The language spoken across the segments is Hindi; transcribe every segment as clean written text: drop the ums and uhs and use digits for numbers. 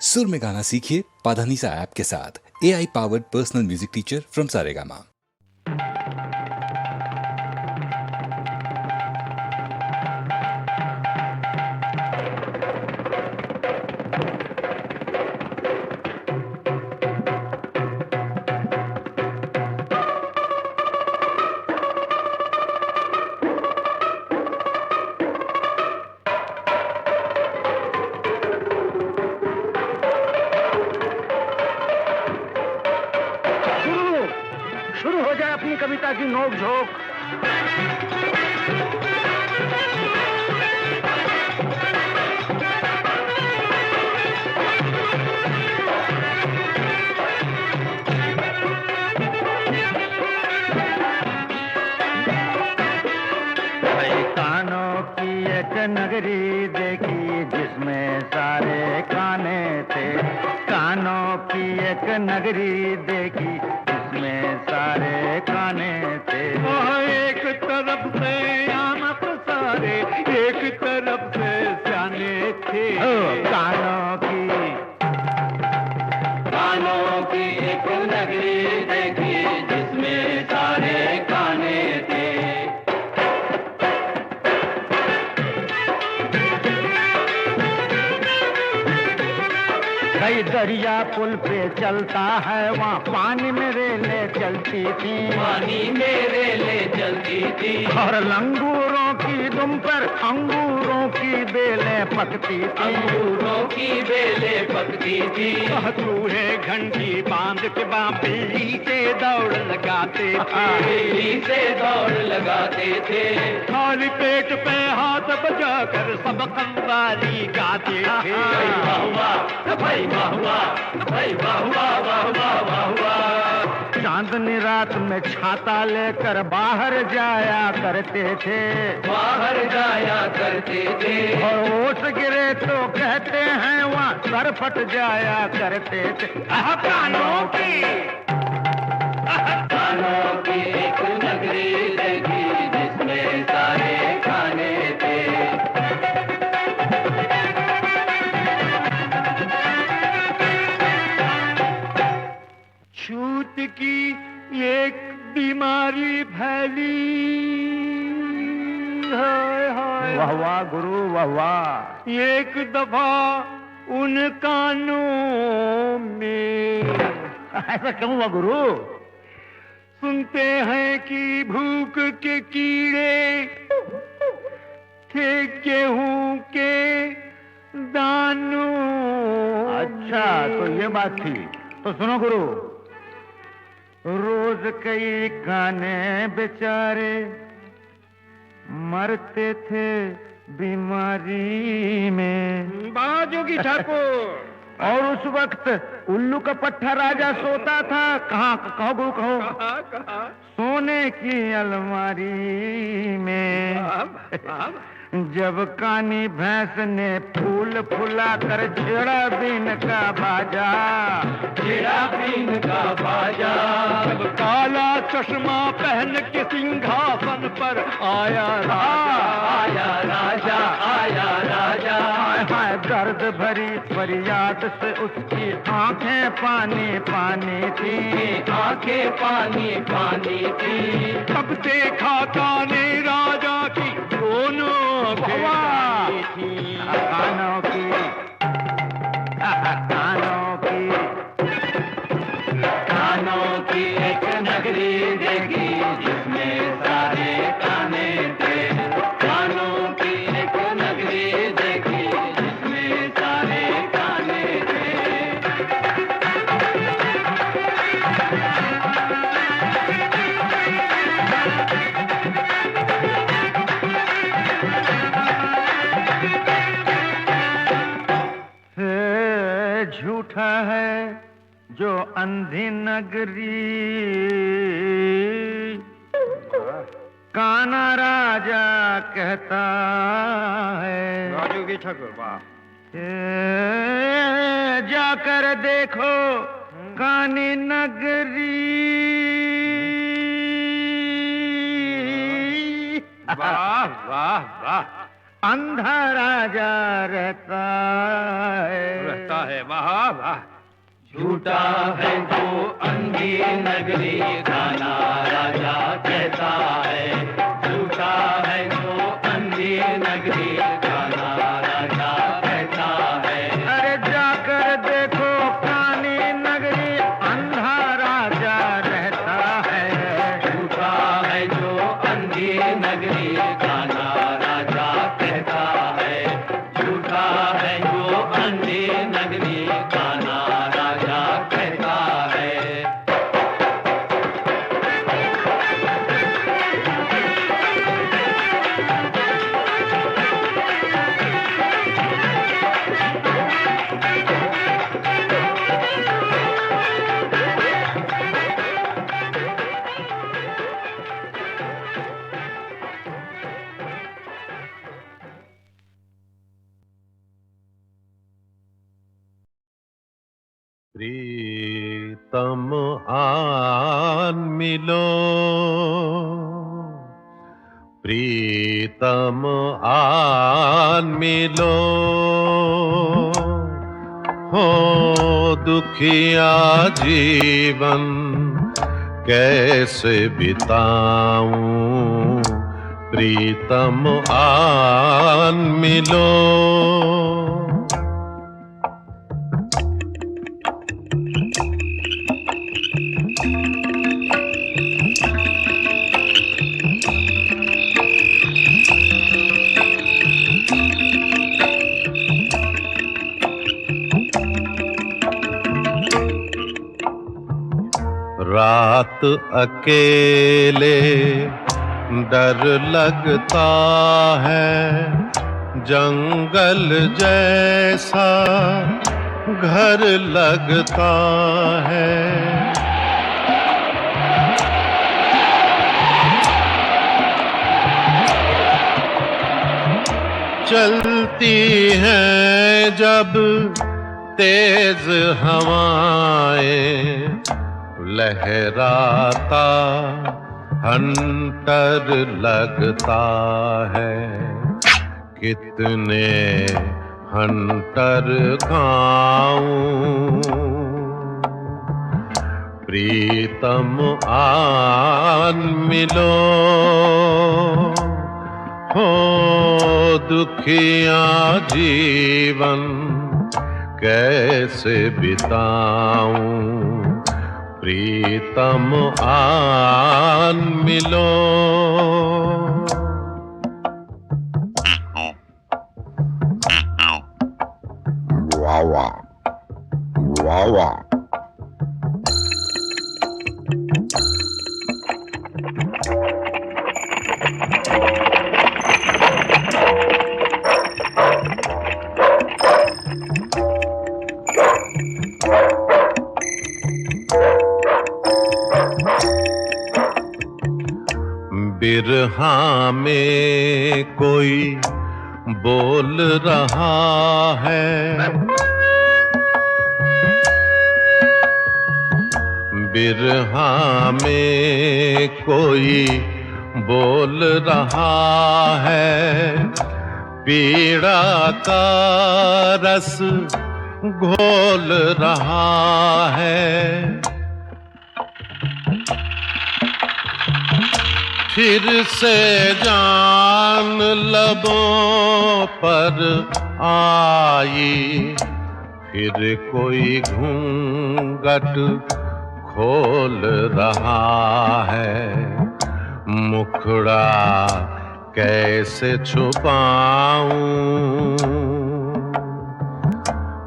सुर में गाना सीखिए पाधानीसा ऐप के साथ। AI powered personal music teacher from Saregama. शुरू हो जाए अपनी कविता की नोक झोंक। भाई कानों की एक नगरी देखी जिसमें सारे खाने थे। कानों की एक नगरी देखी में सारे खाने थे। एक तरफ से आमक सारे, एक तरफ से सियाने थे। कानों की एक नगरी देखी जिसमें सारे खाने थे। कई दरिया पुल पे चलता है, वहाँ पानी में रेले चलती थी। पानी में रेले चलती थी। और लंगूरों की दुम पर अंगूरों की बेलें पकती थी। अंगूरों की बेलें पकती थी। चूहे घंटी बांध के बिल्ली से दौड़ लगाते थे। बिल्ली से दौड़ लगाते थे। खाली पेट पे हाथ बजाकर सब कव्वाली गाते थे। चांदनी रात में छाता लेकर बाहर जाया करते थे। बाहर जाया करते थे। और ओस गिरे तो कहते हैं वहाँ सर फट जाया करते थे। कानों की एक नगरी देखी जिसमें सारे खाने थे। छूत की एक बीमारी फैली। वाह वाह गुरु वाह वाह। एक दफा उन कानों में ऐसा क्यों हुआ गुरु? सुनते हैं कि भूख के कीड़े थे गेहूं के दानों। अच्छा तो ये बात थी। तो सुनो गुरु, रोज कई काने बेचारे मरते थे बीमारी में। बाजोगी ठाकुर। और उस वक्त उल्लू का पट्टा राजा सोता था। कहाँ कहो गुरु कहो? सोने की अलमारी में। जब कानी भैंस ने फूल फुला कर छेड़ा बीन का बाजा। छेड़ा बीन का बाजा। जब काला चश्मा पहन के सिंहासन पर आया राजा। हाय दर्द भरी फरियाद से उसकी आंखें पानी पानी थी। आंखें पानी पानी थी। तब देखा काने राजा की दोनों कानों की एक नगरी देखी जिसमें सारे खाने थे। कानों की एक नगरी देखी जिसमें सारे खाने थे। झूठा है जो अंधी नगरी। काना राजा कहता है। राजू की ठाकुर जाकर देखो कानी नगरी। वाह वाह वाह। अंधा राजा रहता है। वाह वाह। झूठा है जो अंधी नगरी गाना राजा कहता है। झूठा है जो अंधी नगरी गाना राजा कहता है। अरे जाकर देखो कानी नगरी अंधा राजा रहता है। झूठा है जो अंधी नगरी गाना राजा कहता है। झूठा है जो अंधी नगरी गाना राजा कहता है। प्रीतम आन मिलो, प्रीतम आन मिलो, हो दुखिया जीवन कैसे बिताऊं। प्रीतम आन मिलो। रात अकेले डर लगता है, जंगल जैसा घर लगता है। चलती हैं जब तेज हवाएं, लहराता हंटर लगता है। कितने हंटर खाऊं। प्रीतम आन मिलो, हो दुखिया जीवन कैसे बिताऊं। प्रीतम आन मिलो। वावा वावा। बिरहा में कोई बोल रहा है, बिरहा में कोई बोल रहा है। पीड़ा का रस घोल रहा है। फिर से जान लबों पर आई, फिर कोई घूंघट खोल रहा है। मुखड़ा कैसे छुपाऊं।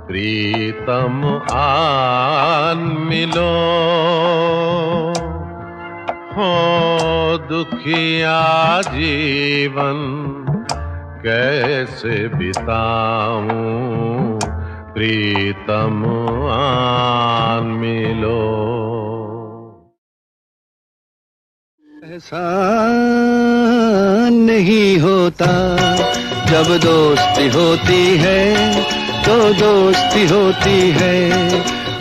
प्रीतम आन मिलो, हो दुखिया जीवन कैसे बिताऊं। प्रीतम आन मिलो। एहसान नहीं होता जब दोस्ती होती है, तो दोस्ती होती है।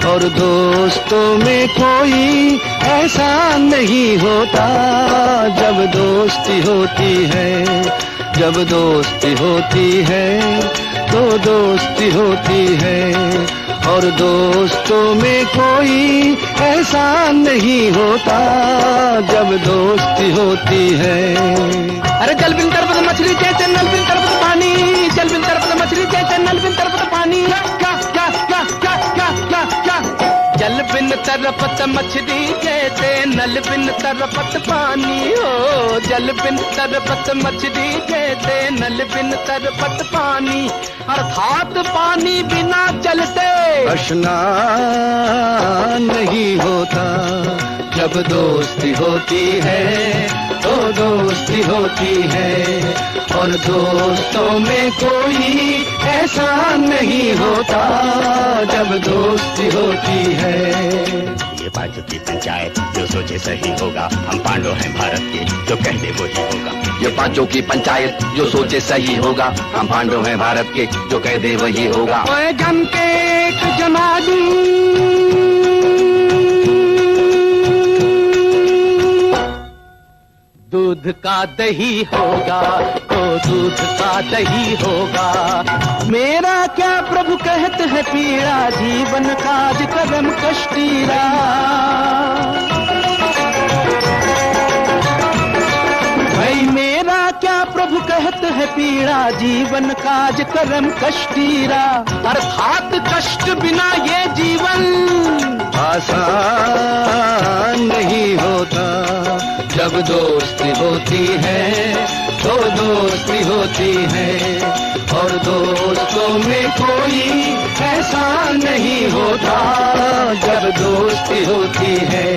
और दोस्तों में कोई एहसान नहीं होता जब दोस्ती होती है। जब दोस्ती होती है तो दोस्ती होती है, और दोस्तों में कोई एहसान नहीं होता जब दोस्ती होती है। अरे जल बिन तरपत मछली जैसे नल बिन तरपत पानी, जल बिन तरपत मछली जैसे नल बिन तरपत पानी। क्या क्या क्या क्या क्या क्या क्या जल बिन तरपत मछली जैसे नल बिन तरपत पानी हो, जल बिन तरपत मछली जैसे नल बिन तरपत पानी, अर्थात पानी बिना जल से स्नान नहीं होता। जब दोस्ती होती है तो दोस्ती होती है, और दोस्तों में कोई एहसान नहीं होता जब दोस्ती होती है। ये पांचों की पंचायत जो सोचे सही होगा, हम पांडव हैं भारत के, जो कह दे वही होगा। ये पांचों की पंचायत जो सोचे सही होगा, हम पांडव हैं भारत के, जो कह दे वही होगा। ओए जम के एक जमाली दूध का दही होगा तो दूध का दही होगा। मेरा क्या प्रभु कहते हैं पीड़ा, जीवन काज कर्म कष्टीरा। भाई मेरा क्या प्रभु कहते हैं पीड़ा, जीवन काज कर्म कष्टीरा, अर्थात कष्ट बिना ये जीवन आसान नहीं होता। जब दोस्ती होती है तो दोस्ती होती है, और दोस्तों में कोई एहसान नहीं होता जब दोस्ती होती है।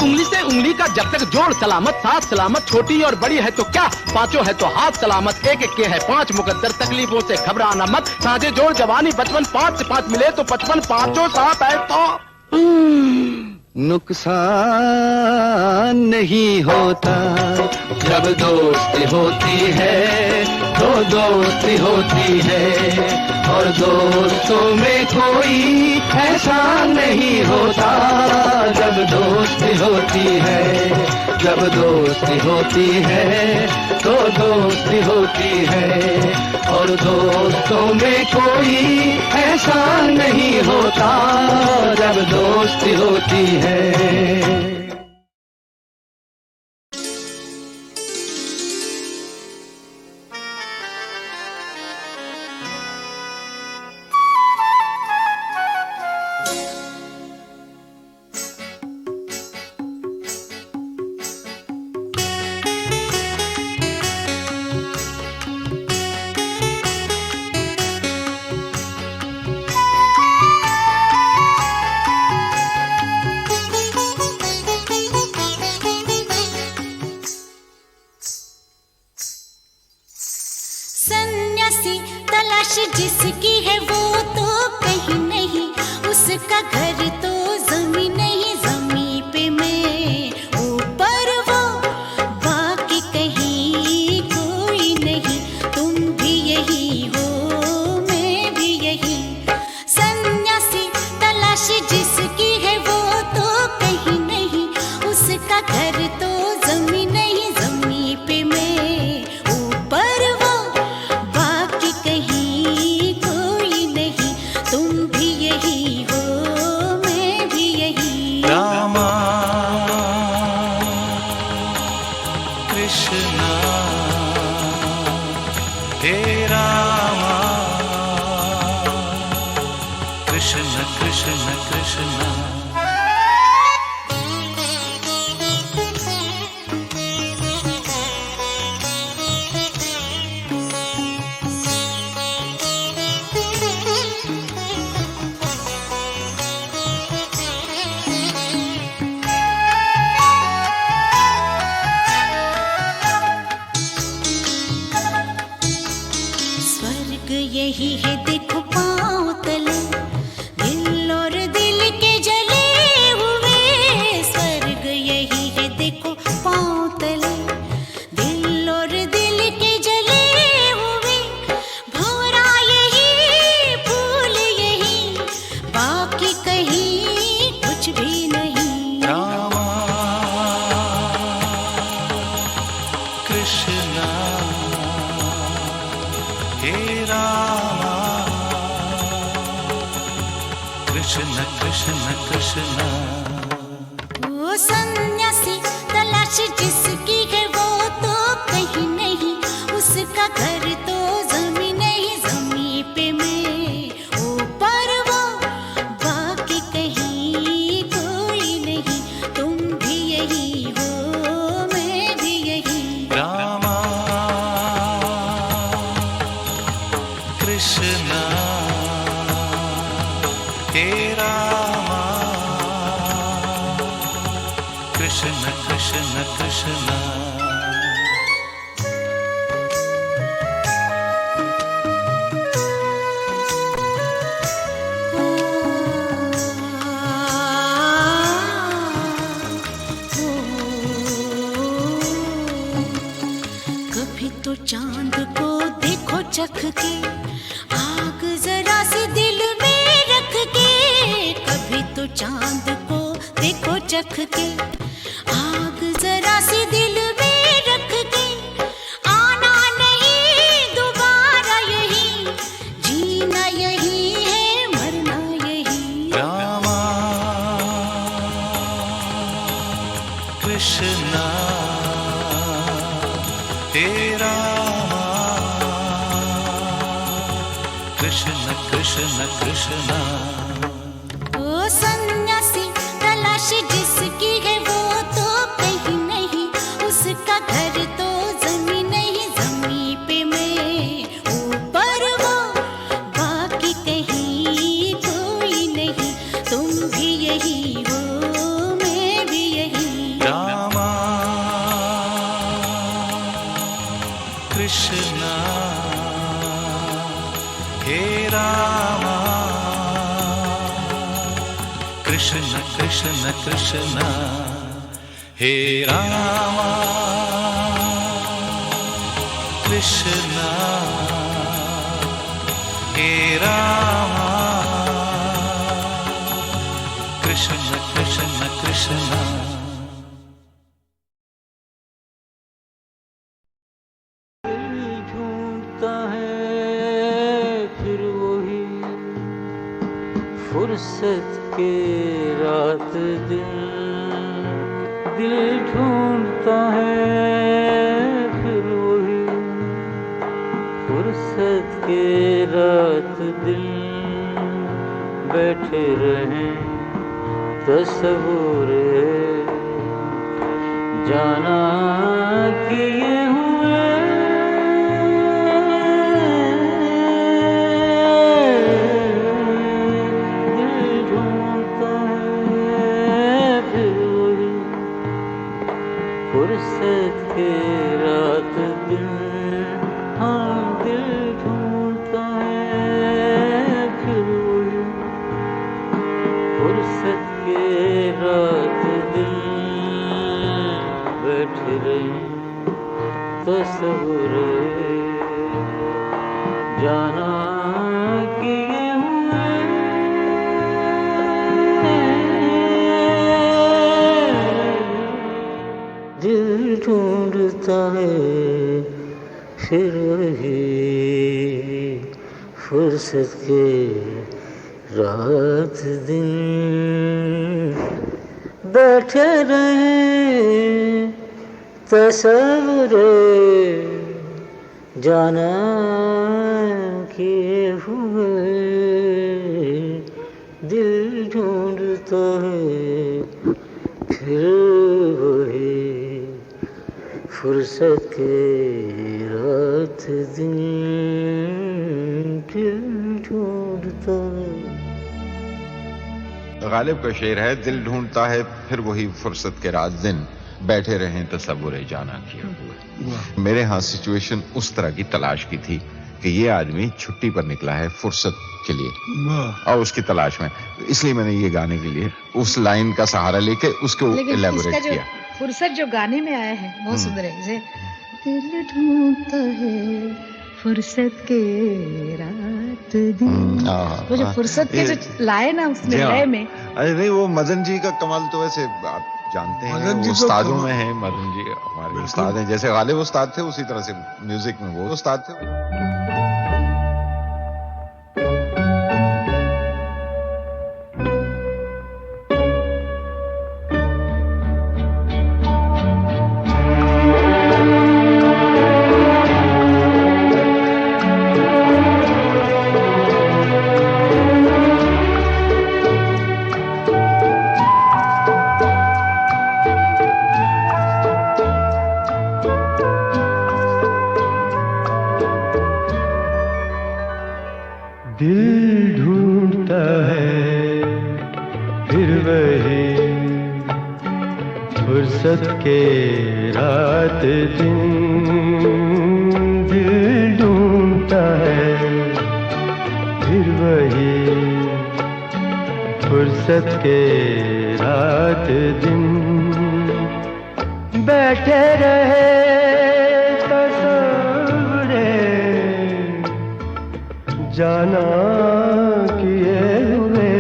उंगली से उंगली का जब तक जोड़ सलामत, साथ सलामत, छोटी और बड़ी है तो क्या, पांचों है तो हाथ सलामत, एक एक के है 5 मुकद्दर, तकलीफों से घबराना मत, साझे जोड़ जवानी बचपन, 5 से 5 मिले तो 55, पांचों साथ है तो नुकसान नहीं होता। जब दोस्ती होती है तो दोस्ती होती है, और दोस्तों में कोई एहसान नहीं होता जब दोस्ती होती है। जब दोस्ती होती है तो दोस्ती होती है, और दोस्तों में कोई एहसान नहीं होता जब दोस्ती होती है। सन्यासी तलाश जिसकी है वो तो कहीं नहीं, उसका घर तो जमीन नहीं, जमीन पे मैं ऊपर वो, बाकी कहीं कोई नहीं। तुम भी यही हो मैं भी यही। सन्यासी तलाश जिसकी है वो तो कहीं नहीं, उसका घर तो जमीन नहीं, जमीन पे मैं ऊपर वो, बाकी कहीं कोई नहीं। तुम भी यही हो मैं भी यही। रामा कृष्णा हे रामा, कृष्ण कृष्ण कृष्ण। स्वर्ग यही है देखो पाँव तले, दिल और दिल के जले कृष्ण कृष्ण कृष्ण। वो सन्यासी तलाश जिसकी है वो तो कहीं नहीं, उसका घर तो जमीन नहीं, जमीन पे मैं ऊपर वो, बाकी कहीं कोई नहीं। तुम भी यही हो, मैं भी यही। रामा कृष्णा हे रामा कृष्ण कृष्ण कृष्ण। कभी तो चांद को देखो चख के, आग जरा सी दिल में रख के। कभी तो चांद को देखो चख के, आग जरा सी दिल में रख के। आना नहीं दोबारा यही, जीना यही है, मरना यही। रामा कृष्णा हे रामा कृष्ण कृष्ण कृष्ण। ओ सन्यासी तलाश जिसकी है वो तो कहीं नहीं, उसका घर तो जमीन नहीं, जमीन पे मैं ऊपर वो, बाकी कहीं कोई नहीं। तुम भी यही हो, मैं भी यही। रामा कृष्णा हे रामा कृष्ण कृष्ण कृष्ण। हे रामा कृष्णा हे रामा कृष्ण कृष्ण कृष्ण। फुर्सत के रात दिन दिल ढूंढता है, फिर वही फुर्सत के रात दिन बैठे रहें तस्वुर जाना किए हुए। फुर्सत के रात दिन, हाँ दिल ढूंढता है, फिर वही फुर्सत के रात दिन बैठे रहे तस्वुर जाना किए हुए। दिल ढूंढता है फिर वही फुर्सत के रात दिन बैठे रहे तस्वुर जाना किए हुए। दिल ढूंढता है फिर वही फुर्सत के रात दिन दिल ढूंढता है। गालिब का शेर है, दिल ढूंढता है फिर वही फुर्सत के रात दिन बैठे रहें तसव्वुर जाना किए हुए। मेरे यहाँ सिचुएशन उस तरह की तलाश की थी कि ये आदमी छुट्टी पर निकला है फुर्सत के लिए और उसकी तलाश में, इसलिए मैंने ये गाने के लिए उस लाइन का सहारा लेके उसको इलेबोरेट किया। फुर्सत जो गाने में आया है बहुत सुंदर है। जैसे दिल ढूंढता है फुर्सत के रात दिन, वो जो फुर्सत के जो लाए ना उसमें लय में। अरे नहीं, वो मदन जी का कमाल तो वैसे आप जानते हैं, वो उस्तादों में है। मदन जी हमारे उस्ताद हैं, जैसे गालिब उस्ताद थे उसी तरह से म्यूजिक में वो उस्ताद थे। फुर्सत के रात दिन दिल ढूंढता है फिर वही फुर्सत के रात दिन बैठे रहे तस्वीरे जाना किए हुए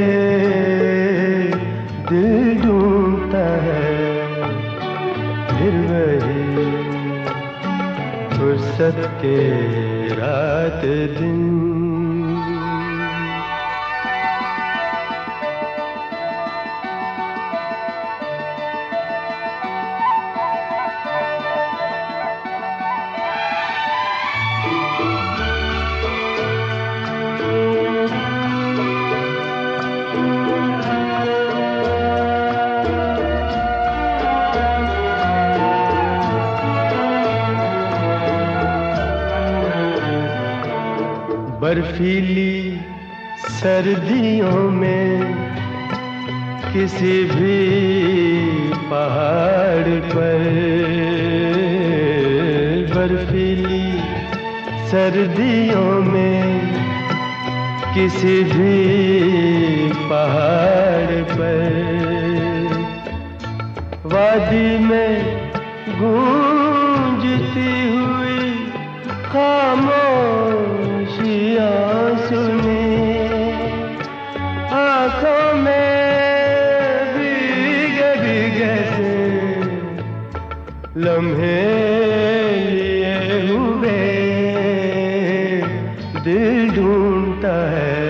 दिल ढूंढता है फिर वही फुर्सत के रात दिन बर्फीली सर्दियों में किसी भी पहाड़ पर बर्फीली सर्दियों में किसी भी पहाड़ पर वादी में गूंजती हुई खामोशियाँ सुने आँखों में भीगे भीगे से लम्हे लिए हुए दिल ढूंढता है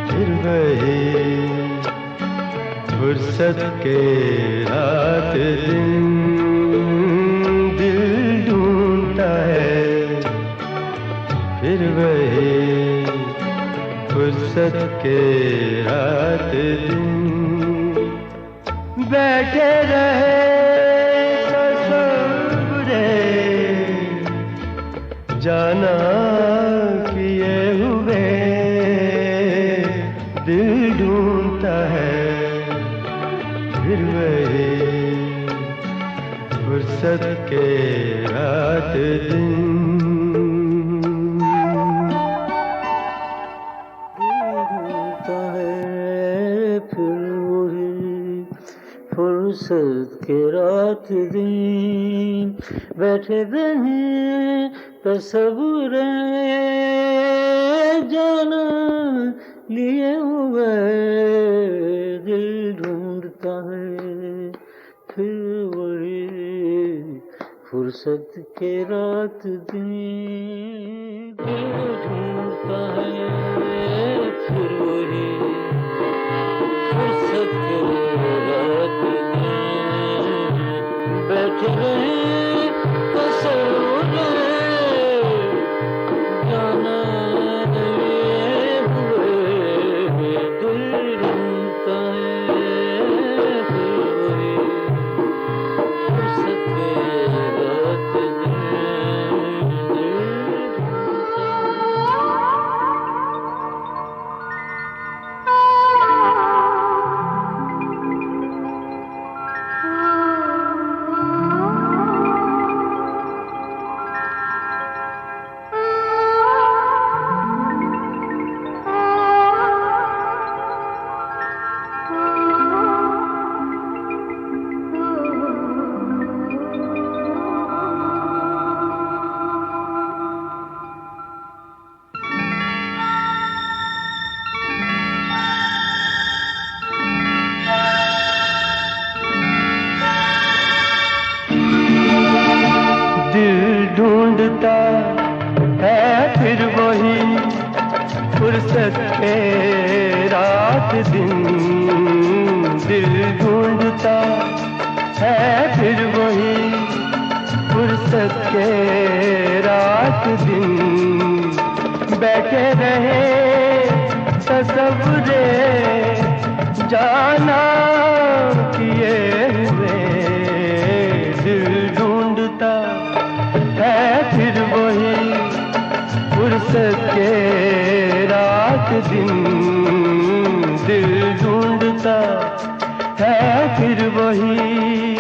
फिर वही फुर्सत के रात दिन दिल ढूंढता है फिर वही फुर्सत के रात दिन बैठे रहे तस्वीरे जाना किए हुए दिल ढूंढता है फिर वही फुर्सत के रात दिन फुर्सत के रात दिन बैठे रहे तस्वीर जाना लिए हुए दिल ढूंढता है फिर वही फुर्सत के रात दिन दिल ढूंढता है फिर वही फुर्सत के रात बैठे रहे तस्वीर जाना लिए हुए दिल ढूंढता है फिर वही फुर्सत के रात ढूंढता है फिर वही फुर्सत के रात दिन दिल ढूंढता है फिर वही फुर्सत के रात दिन बैठे रहे तस्वीरे जाना किए हुए दिल ढूंढता है फिर वही फुर्सत के रात दिन दिल ढूंढता है फिर वही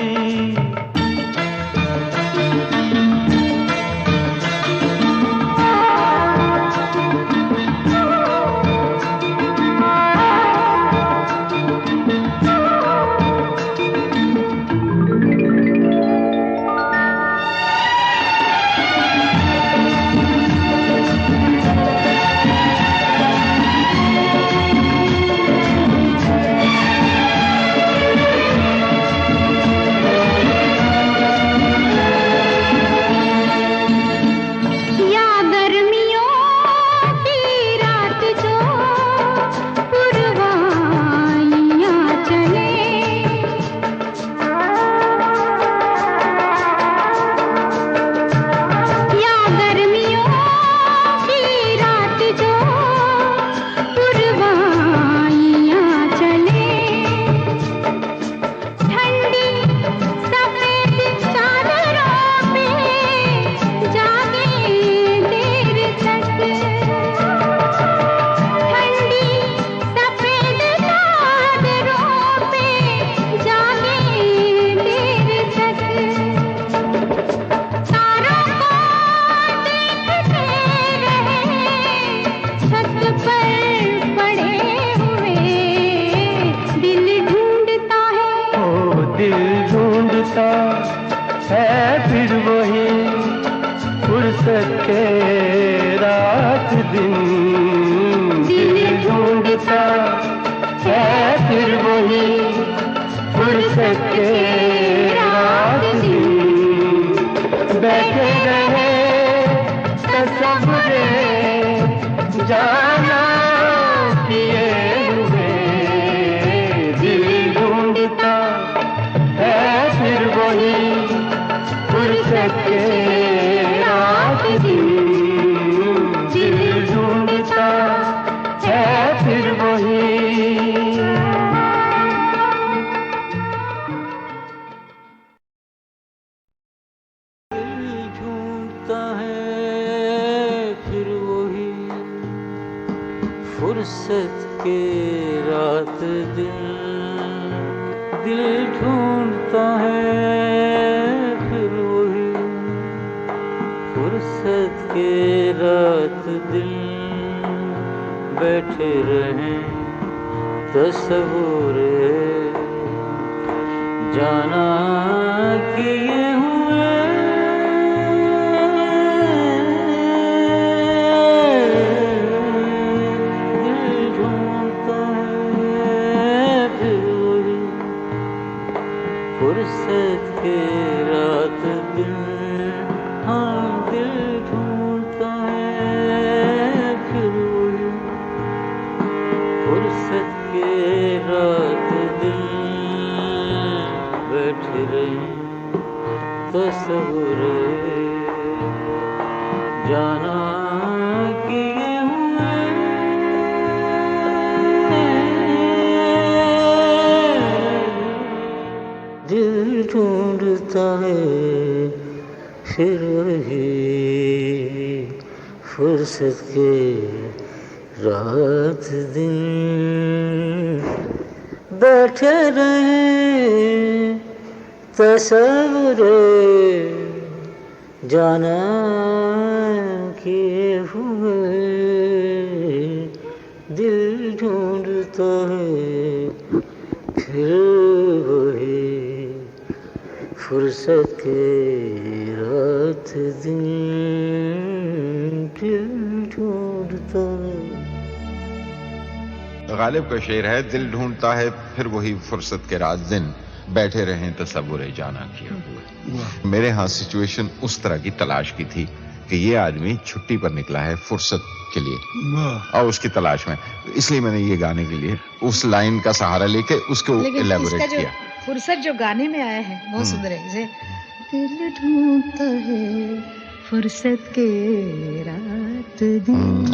बैठे रहे तसव्वुरे जाना किए हुए दिल ढूंढता है फिर वही फुर्सत के रात दिन दिल ढूंढता है फिर वही फुर्सत के रात दिन दिल ढूंढता है फिर वही फुर्सत के रात दिन बैठे रहें तसव्वुरे जाना किए हुए फुर्सत के रात दिन हाँ दिल ढूंढता है फिर वही फुर्सत के रात दिन बैठे रहे तसव्वुरे जाना किए हुए दिल ढूंढता है फिर वही फुर्सत के रात दिन बैठे रहे तसव्वुरे जाना किए हुए दिल ढूंढता है फिर वही फुर्सत के रात दिन दिल ढूंढता है। गालिब का शेर है, दिल ढूंढता है फिर वही फुर्सत के रात दिन बैठे रहें तसव्वुरे जाना किए हुए। मेरे यहाँ सिचुएशन उस तरह की तलाश की थी कि ये आदमी छुट्टी पर निकला है फुर्सत के लिए और उसकी तलाश में, इसलिए मैंने ये गाने के लिए उस लाइन का सहारा लेके उसको इलेबोरेट किया। फुर्सत जो गाने में आया है बहुत सुंदर है। जैसे दिल ढूंढता है फुर्सत के रात दिन,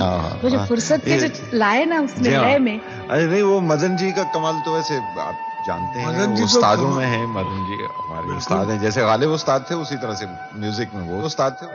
वो जो फुर्सत के जो लाए ना उसमें लय में, अरे नहीं वो मदन जी का कमाल तो वैसे आप जानते हैं, उस्तादों में है। मदन जी हमारे उस्ताद हैं, जैसे गालिब उस्ताद थे उसी तरह से म्यूजिक में वो उस्ताद थे।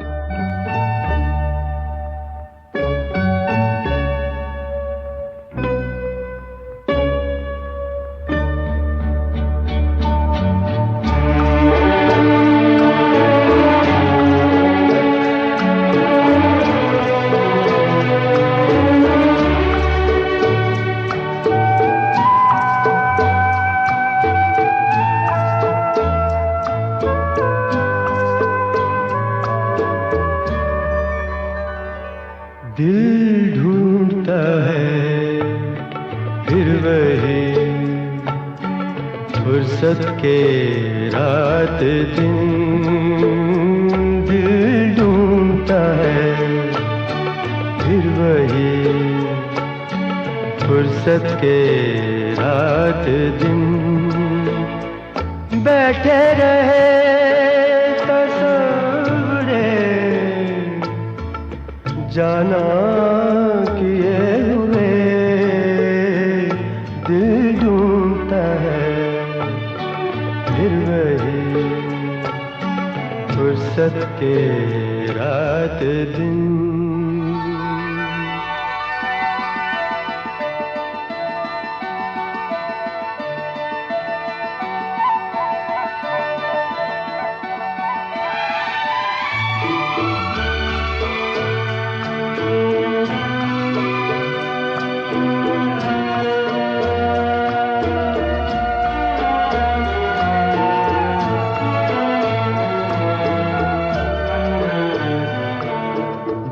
दिल ढूंढता है फिर वही फुर्सत के रात दिन, दिल ढूंढता है फिर वही फुर्सत के रात दिन बैठे रहे तसव्वुरे जाना किए हुए दिल ढूंढता है फिर वही फुर्सत के रात दिन।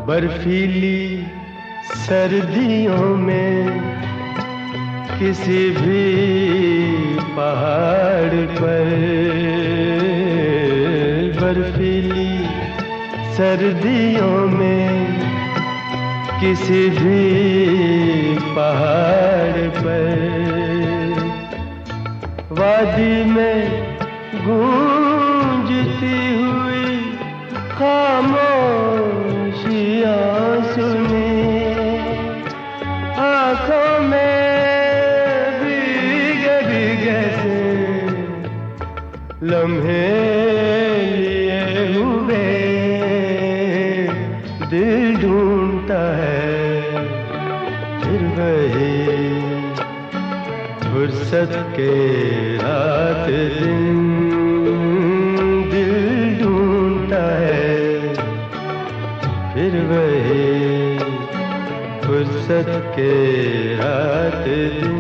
बर्फीली सर्दियों में किसी भी पहाड़ पर, बर्फीली सर्दियों में किसी भी पहाड़ पर वादी में गूंजती हुई खामोशियां सुनी, आंखों में भीगे भीगे से लम्हे लिए हुए दिल ढूंढता है फिर वही फुर्सत के रात दिन, दिल ढूंढता है फिर वही फुर्सत के रात दिन।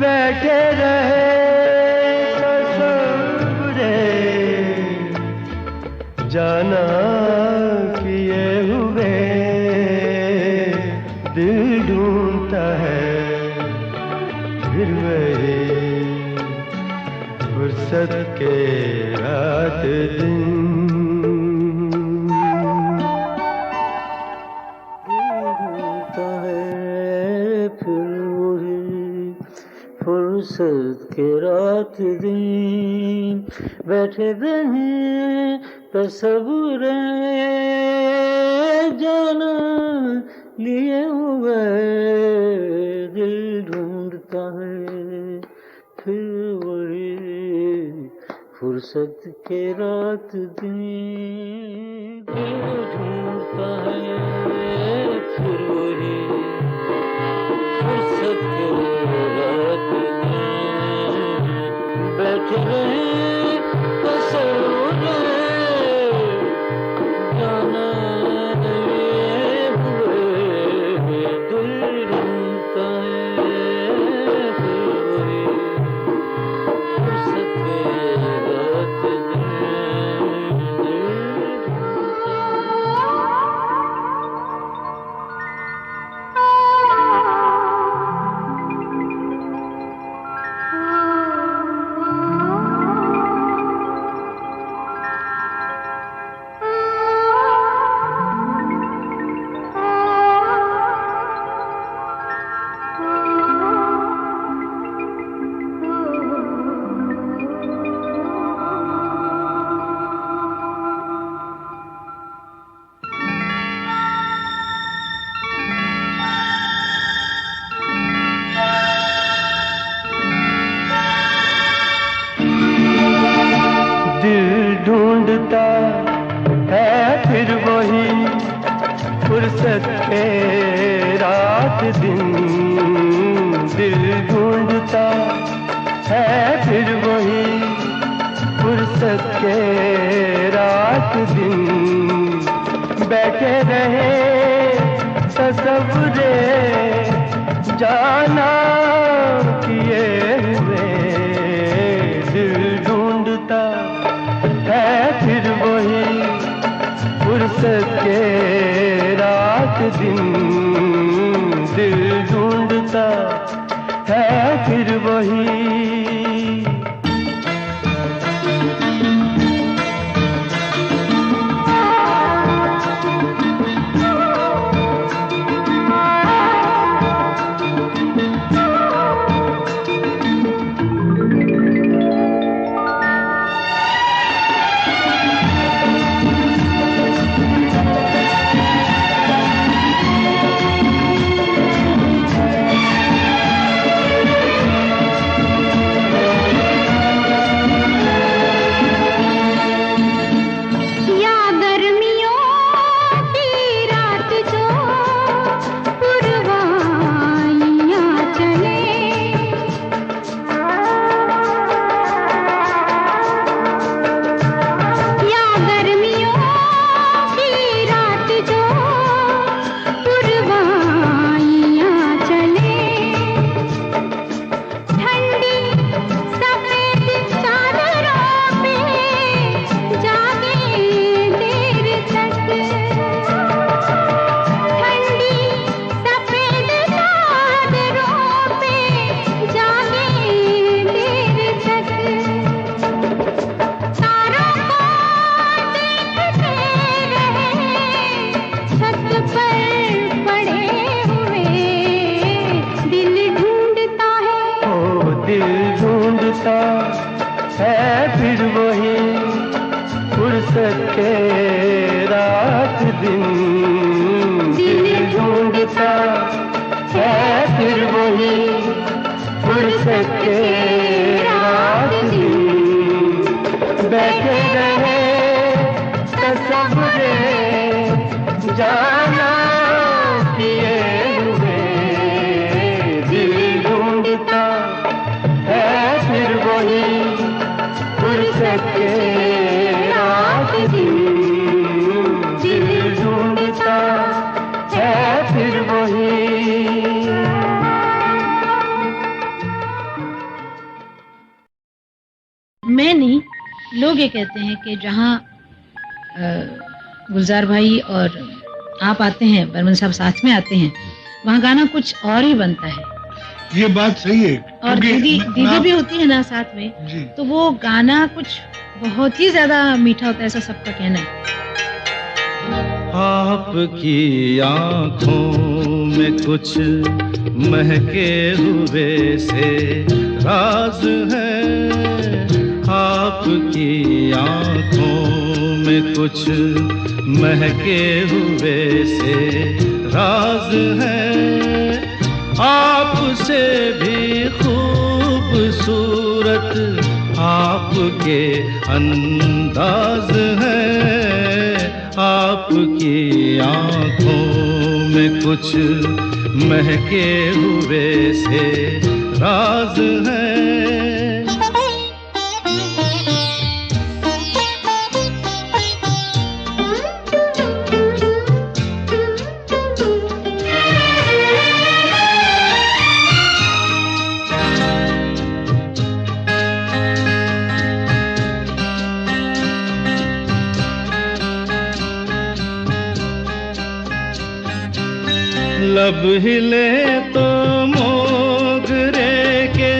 बैठे रहे जाना किए हुए दिल ढूंढता है फिर वही फुर्सत के रात दिन। ढूंढता है फिर वही फुर्सत के रात दिन, बैठे रहे तस्वुर जाना लिए हुए दिल ढूंढता है फिर वही फुर्सत के रात दिन, दिल ढूंढता है फिर वही फुर्सत के रात दिन, बैठे रहे तस्वुर ढूंढता है फिर वही फुर्सत के रात दिन, दिल ढूंढता है फिर वही फुर्सत के रात दिन, बैठे रहे तस्वुरे जाना किए हुए दिल ढूंढता है फिर वही फुर्सत के रात दिन, दिल ढूंढता है फिर वही। फुर्सत के रात दिन बैठे रहे तसव्वुरे जाना किए हुए दिल ढूंढता है फिर वही फुर्सत के रात दिन दिल ढूंढता है फिर वही। मैं नहीं, लोग ये कहते हैं कि जहाँ गुलजार भाई और आप आते हैं, बर्मन साहब साथ में आते हैं, वहाँ गाना कुछ और ही बनता है। ये बात सही है। और दीदी भी होती है ना साथ में, तो वो गाना कुछ बहुत ही ज्यादा मीठा होता है, ऐसा सबका कहना है। आपकी आँखों में कुछ महके हुए से राज है, आपकी आँखों में कुछ महके हुए से राज है, आपसे भी खूबसूरत आपके अंदाज है, आपकी आँखों में कुछ महके हुए से राज है। लब हिले तो मोगरे के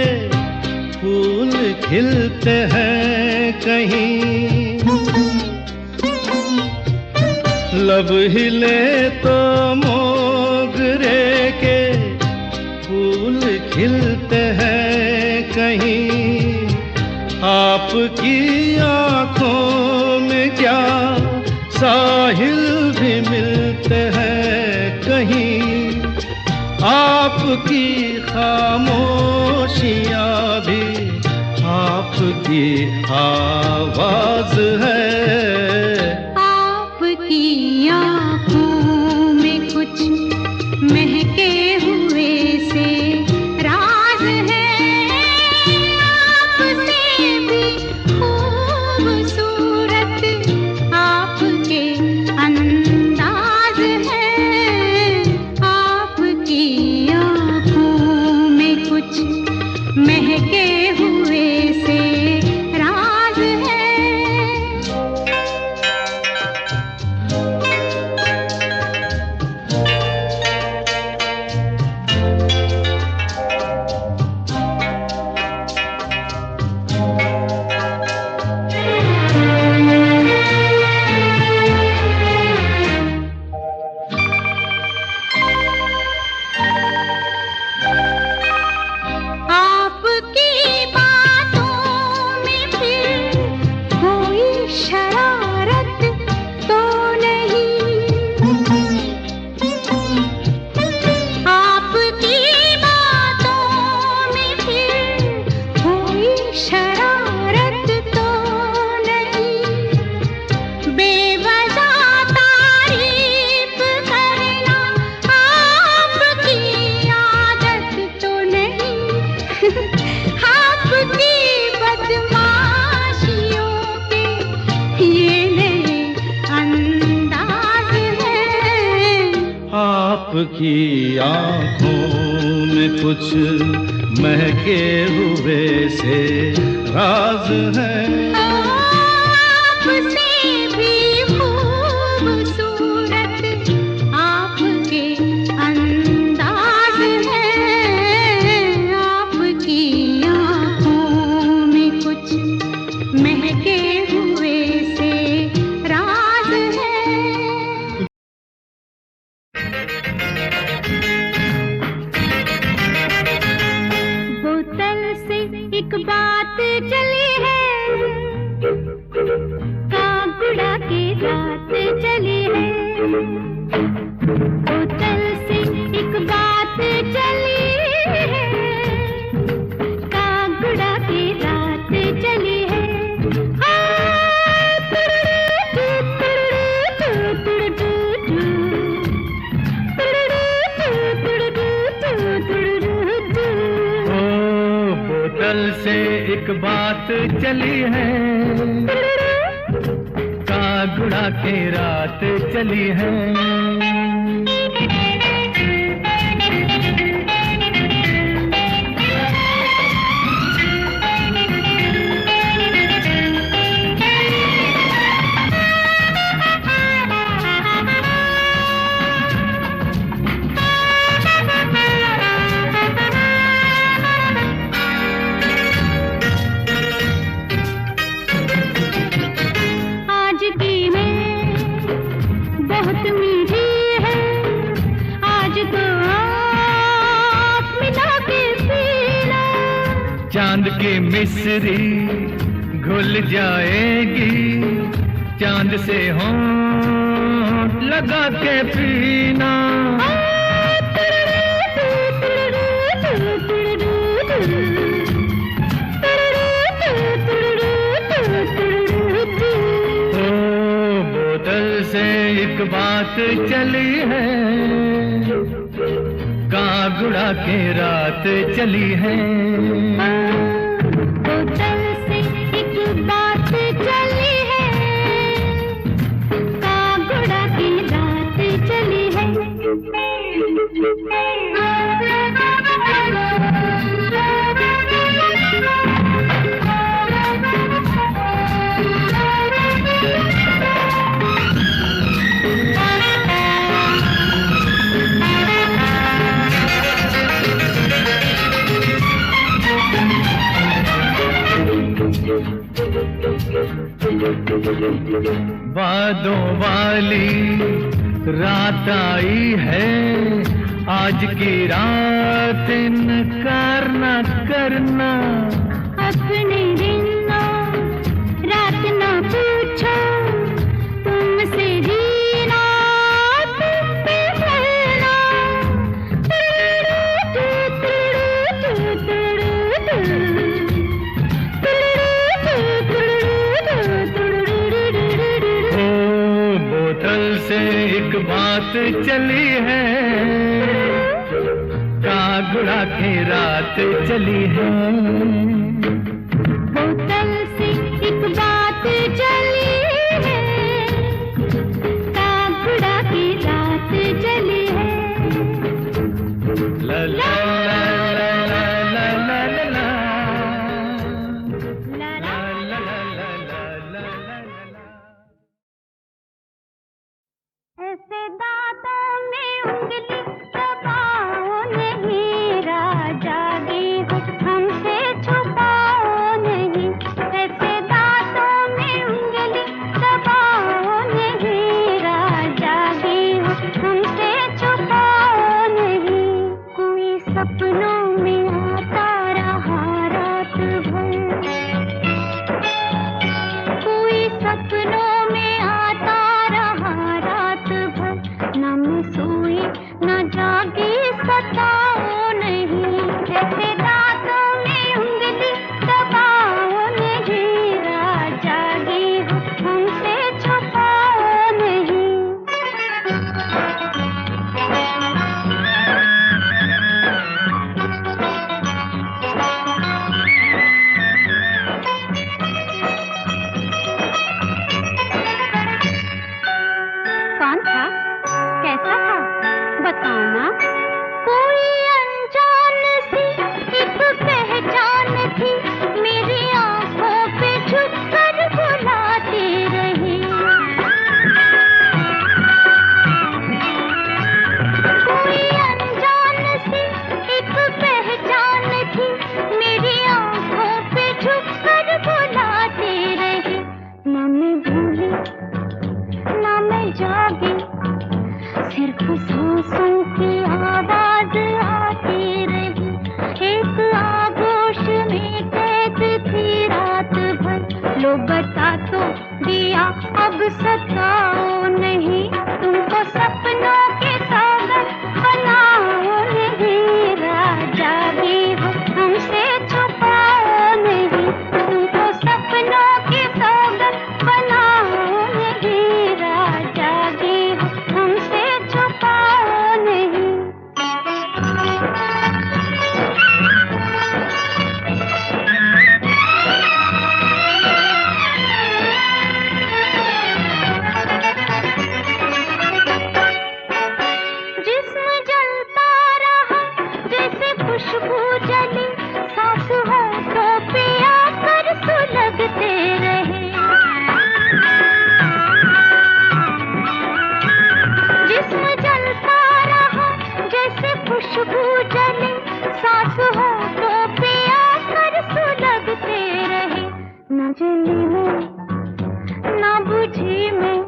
फूल खिलते हैं कहीं, लब हिले तो मोगरे के फूल खिलते हैं कहीं, आपकी आँखों में क्या साहिल भी मिलते हैं कहीं, आपकी खामोशियाँ भी आपकी आवाज है, आपकी आँखों में कुछ महके हुए से राज है, आपसे भी खूबसूरत आपके अंदाज है, आपकी आँखों में कुछ महके हुए से राज है। आपकी बातों में फिर कोई शरारत तो नहीं, आपकी बातों में फिर कोई शरारत तो नहीं, बेवजह तारीफ करना आपकी आदत तो नहीं, आपकी बदमाशियों के ये नए अंदाज है, आपकी आँखों में कुछ महके हुए से राज है, आपसे भी खूबसूरत आपके अंदाज है, आपकी आँखों में कुछ महके हुए से राज है। बोतल से एक बात चली है, कागुड़ा की रात चली है, बोतल से एक बात चली है, बोतल से एक बात चली है, कागुड़ा के रात चली है। चांद की मिस्री घुल जाएगी, चांद से होंठ लगा के पीना। ओ बोतल से एक बात चली है, कागुड़ा के रात चली है। बोतल से एक बात चली है, कागुड़ा की रात चली है। वादों वाली रात आई है, आज की रात इनकार न करना। अपने दिन रात ना पूछो, तुमसे जीना तुम पे मरना। बोतल से एक बात चली है, कागुड़ा की रात चली है। बोतल से एक बात चली है, कागुड़ा की रात चली है। ला ला ला ला ला ला ला ला ला। ऐसे दांतों में उंगली दबाओ नहीं, राजा दी हो हमसे छुपाओ नहीं। ऐसे दांतों में उंगली दबाओ नहीं, राजा दी हो हमसे छुपाओ नहीं। कोई सपनों में आता रहा रात भर, कोई सपनों में आता रहा रात भर। न मैं सोई न जागी सताओ नहीं, ऐसे रातों में उंगली दबाओ नहीं, राजा दी हो हमसे छुपाओ नहीं। कौन था, कैसा था, बताओ ना। कोई अनजान सी एक पहचान थी, मेरी आंखों पे झुककर बुलाती रही। कोई अनजान सी एक पहचान थी, मेरी आंखों पे झुककर बुलाती रही। ना मैं भूली ना मैं जागी, सिर्फ सांसों की आवाज आती रही। एक आगोश में कैद थी रात भर, लो बता तो दिया अब सताओ नहीं। तुमको सपनों के सागर बनाओ नहीं, राजा भी हो हमसे छुपाओ नहीं। तुमको सपनों के सागर बनाओ नहीं, राजा भी हो हमसे छुपाओ नहीं। खुशबू जली सांस हो तो पिया कर सुलगते रहे। जिस्म जलता रहा जैसे खुशबू जली सांस हो तो पिया कर सुलगते रहे। न जली में न बुझी में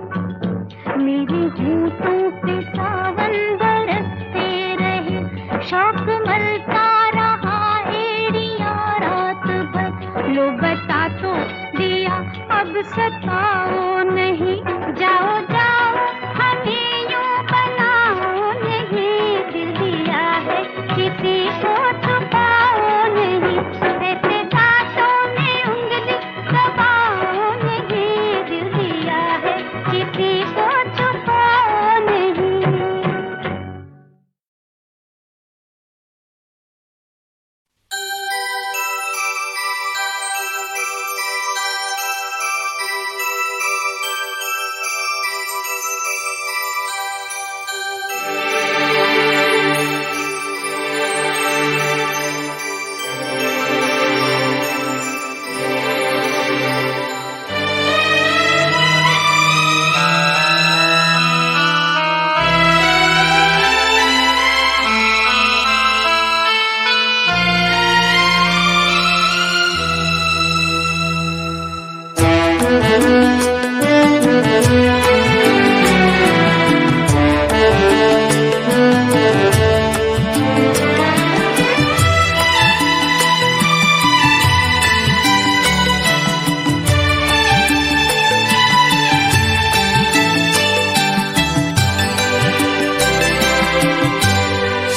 मेरी होठों पे सावन बरसते रहे। शौक मलता रहा एड़ियां रात भर। लो बता तो दिया अब सताओ नहीं। जाओ जाओ हमें यूं बनाओ नहीं। दिल दिया है किसी को छुपाओ नहीं। ऐसे दांतों में उंगली दबाओ नहीं। दिल दिया है किसी को छुपाओ नहीं।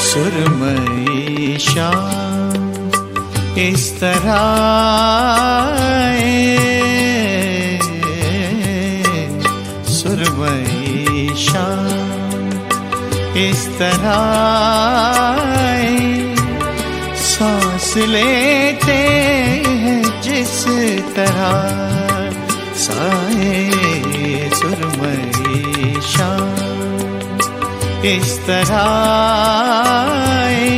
सुरमई शाम इस तरह आए, सुरमई शाम इस तरह आए, सांस लेते हैं जिस तरह साए। सुरमई शाम इस तरह आए,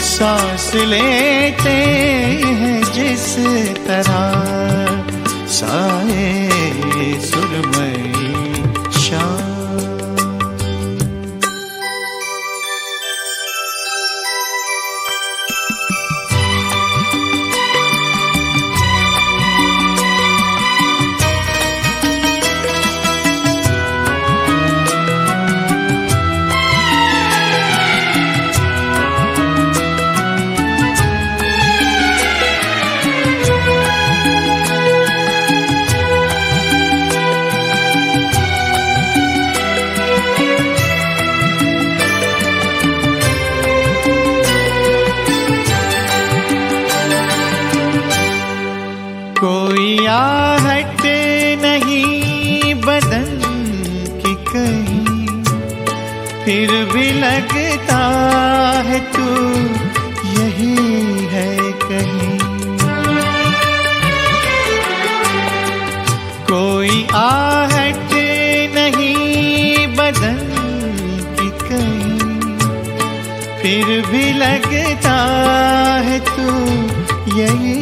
सांस लेते हैं जिस तरह साए। सुरमई शाम कोई आहट नहीं बदन की कहीं, फिर भी लगता है तू यही है कहीं। कोई आहट नहीं बदन की कहीं, फिर भी लगता है तू यही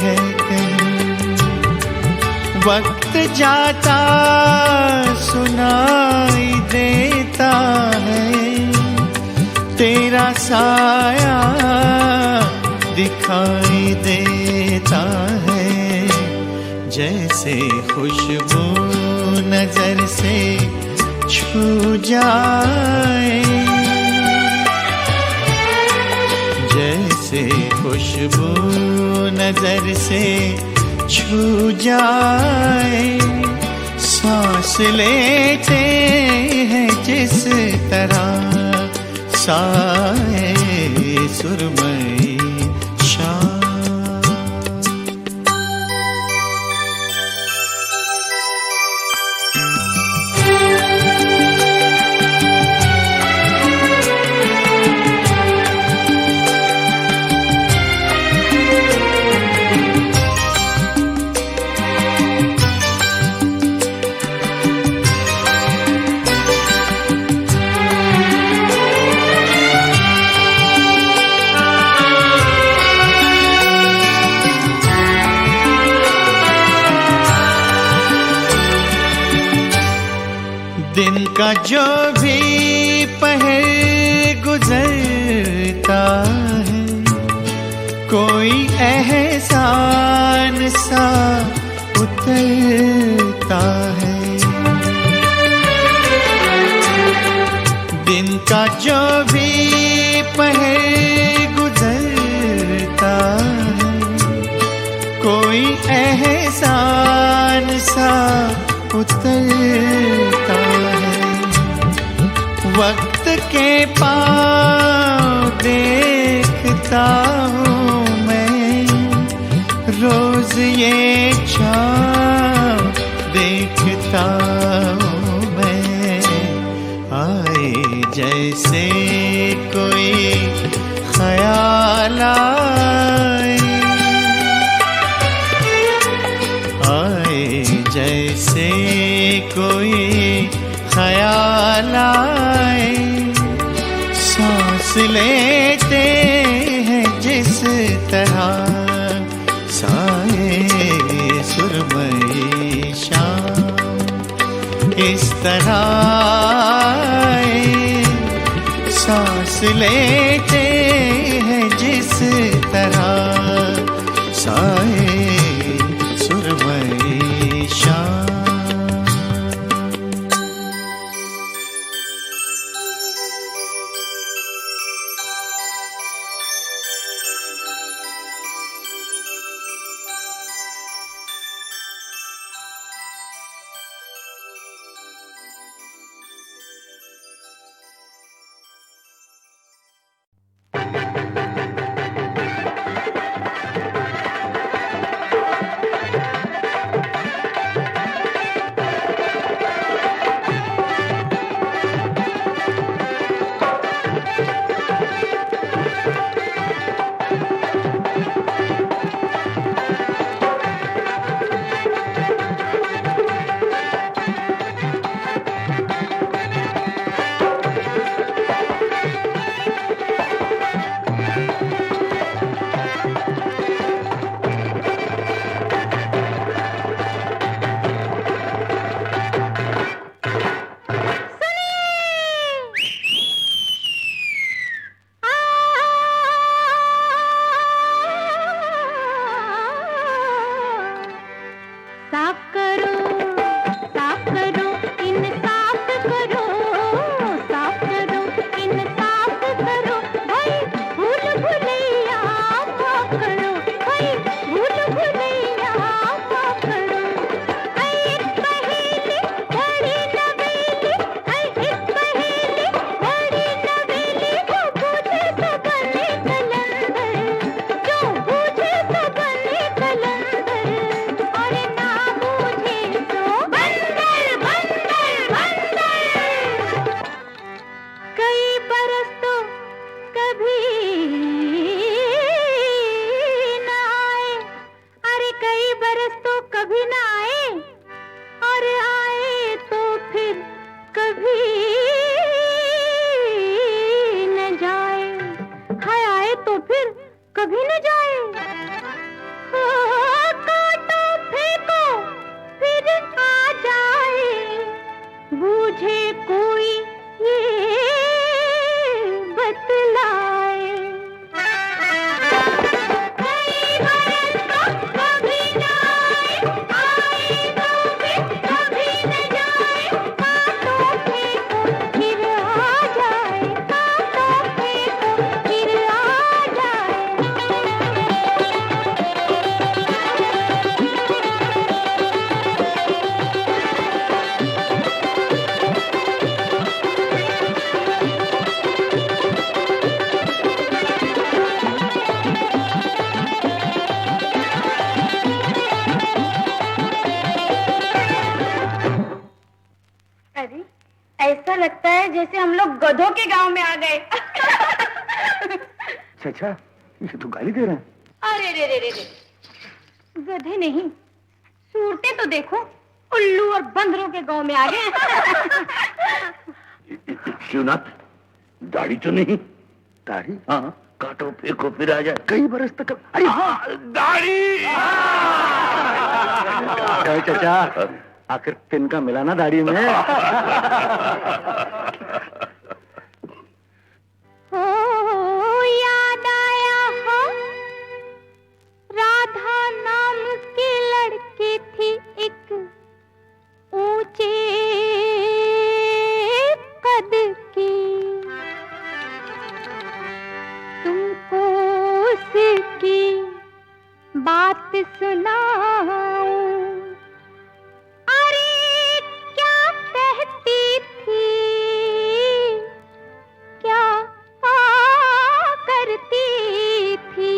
है कहीं। वक्त जाता सुनाई देता है, तेरा साया दिखाई देता है। जैसे खुशबू नजर से छू जाए, जैसे खुशबू नजर से छू जाए, सांस लेते हैं जिस तरह साए। सुरमई शाम का जो भी पहर गुजरता है, कोई एहसान सा उतरता है। दिन का जो भी पहर गुजरता है, कोई एहसान सा उतरता है। वक्त के पाँव देखता हूँ मैं, रोज ये छाँव देखता हूँ मैं। आए जैसे कोई ख्याल आए, जैसे कोई ख्याल आए। सांस लेते हैं जिस तरह साए सुरमई शाम, इस तरह आए। सांस लेते हैं जिस तरह साए सुरमई शाम। लगता है जैसे हम लोग गधों के गांव में आ गए। अच्छा, ये तो गाली दे रहे हैं। अरे रे रे रे रे, गधे नहीं, सूरतें तो देखो, उल्लू और बंदरों के गांव में आ गए। शिवनाथ, दाढ़ी तो नहीं? दाढ़ी? हाँ, काटो फेंको फिर आ जाए। कई बरस तक। अरे हाँ, दाढ़ी। चाचा, आखिर तिनका मिला ना दाढ़ी में। याद आया हो, राधा नाम की लड़की थी एक ऊंचे कद की, तुमको उसकी बात सुनाऊं, अरे क्या कहती थी, क्या करती थी,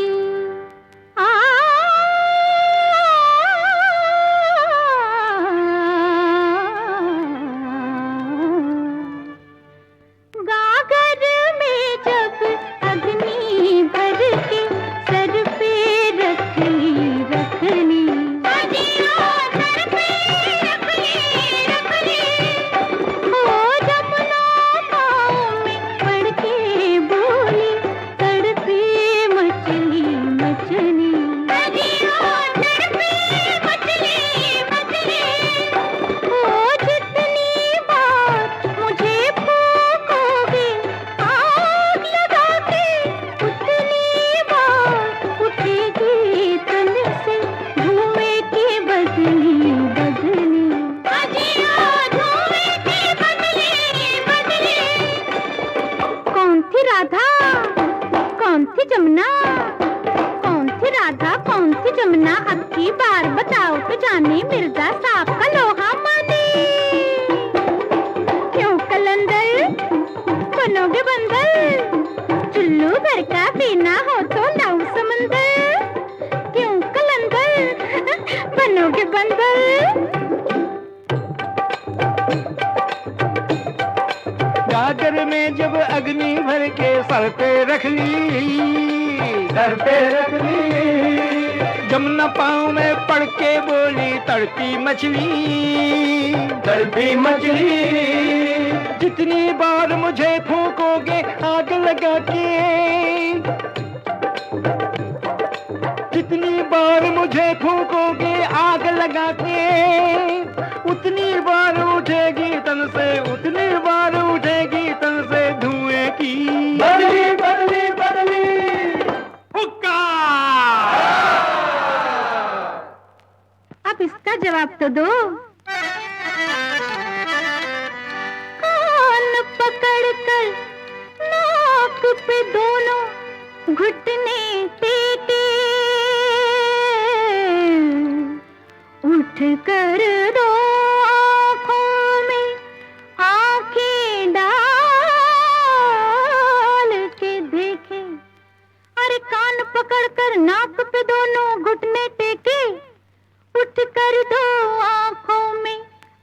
गागर में जब अग्नि भर के सर पे रखली रखली, सर पे रखली हो जमुना पाँव में पड़ के बोली, तड़पे मछली मछली, तड़पे मछली मछली हो जितनी बार मुझे फूकोगे आग लगा के, उतनी बार उठेगी तन से धुएं की बदली बदली, धुएं की बदली बदली। कौन थी राधा, कौन थी जमुना, कौन थी राधा, कौन थी जमुना, अब की बार बताओ तो जाने मिर्जा साहब का लोहा माने। क्यों कलंदर बनोगे बंदर, चुल्लू भर का पीना हो तो नौ समंदर, क्यों कलंदर बनोगे बंदर। गागर में जब अग्नि भर के सर पे रख ली, सर पे रख ली, जमुना पाँव में पड़ के बोली तड़पी मछली, तड़पी मछली, जितनी बार मुझे फूकोगे आग लगा के, जितनी बार मुझे फूकोगे आग लगा के, उतनी बार उठेगी तन से, उतनी बार उठेगी तन से धुएं की बदली बदली बदली। हुक्का! अब इसका जवाब तो दो। कान पकड़ कर नाक पे दोनों घुटने टेके, उठ कर दो आँखों में आँखें डाल के देखे, अरे कान पकड़ कर नाक पे दोनों घुटने टेके, उठ कर दो आँखों में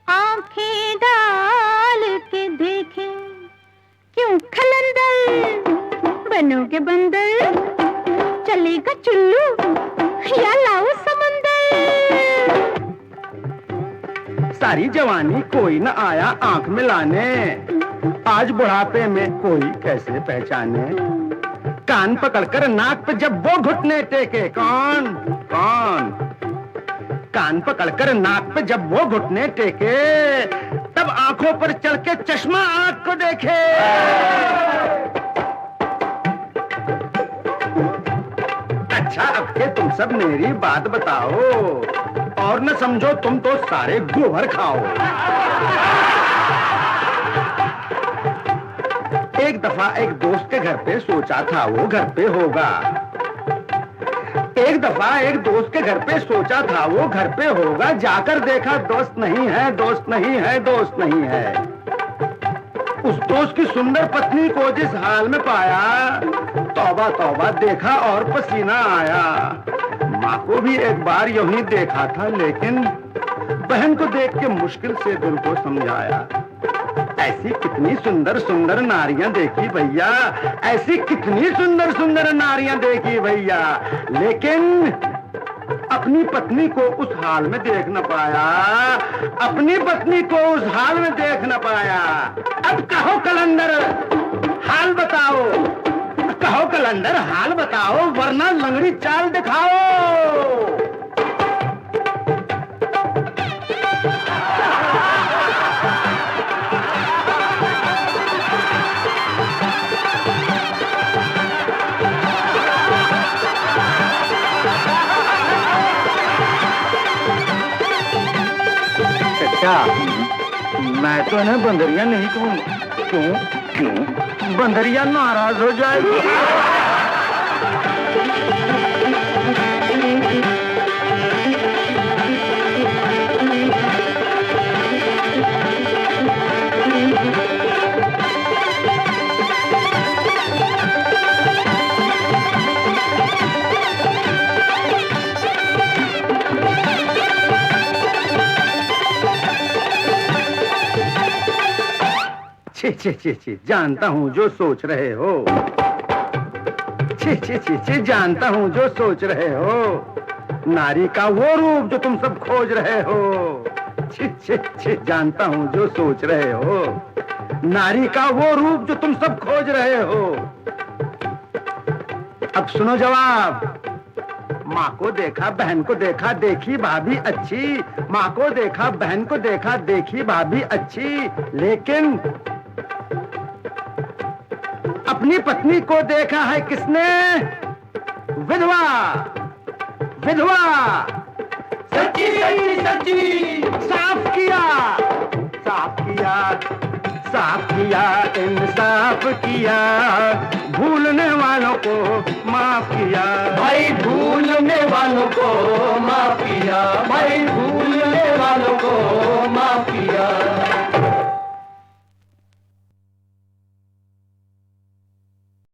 आँखें डाल के देखे, क्यों खलंदर बनोगे बंदर, चलेगा चुल्लू या लाओ समंदर। सारी जवानी कोई न आया आंख में लाने, आज बुढ़ापे में कोई कैसे पहचाने, कान पकड़कर नाक पे जब वो घुटने टेके, कौन कौन, कान पकड़कर नाक पे जब वो घुटने टेके, तब आंखों पर चल के चश्मा आंख को देखे। अच्छा अब के तुम सब मेरी बात बताओ, और न समझो तुम तो सारे गोबर खाओ। एक दफा एक दोस्त के घर पे सोचा था वो घर पे होगा, एक दफा एक दोस्त के घर पे सोचा था वो घर पे होगा, जाकर देखा दोस्त नहीं है, दोस्त नहीं है, दोस्त नहीं है। उस दोस्त की सुंदर पत्नी को जिस हाल में पाया, तौबा तौबा देखा और पसीना आया। माँ को भी एक बार यूं ही देखा था, लेकिन बहन को देख के मुश्किल से दिल को समझाया। ऐसी कितनी सुंदर सुंदर नारियां देखी भैया, ऐसी कितनी सुंदर सुंदर नारियां देखी भैया, लेकिन अपनी पत्नी को उस हाल में देख न पाया, अपनी पत्नी को उस हाल में देख न पाया। अब कहो कलंदर हाल बताओ, कहो कलंदर हाल बताओ, वरना लंगड़ी चाल दिखाओ। क्या? मैं तो इन्हें बंदरिया नहीं कहूँगा। क्यों? बंदरिया नाराज हो जाएगी। छी, जानता हूँ जो सोच रहे हो। छी, जानता हूँ जो सोच रहे हो। नारी का वो रूप जो तुम सब खोज रहे हो। छी, जानता हूँ जो सोच रहे हो। नारी का वो रूप जो तुम सब खोज रहे हो। अब सुनो जवाब। माँ को देखा, बहन को देखा, देखी भाभी अच्छी। माँ को देखा, बहन को देखा, देखी भाभी अच्छी, लेकिन अपनी पत्नी को देखा है किसने? विधवा। विधवा। सच्ची सच्ची सच्ची। साफ किया, साफ किया, साफ किया, इंसाफ किया। भूलने वालों को माफ किया। भाई भूलने वालों को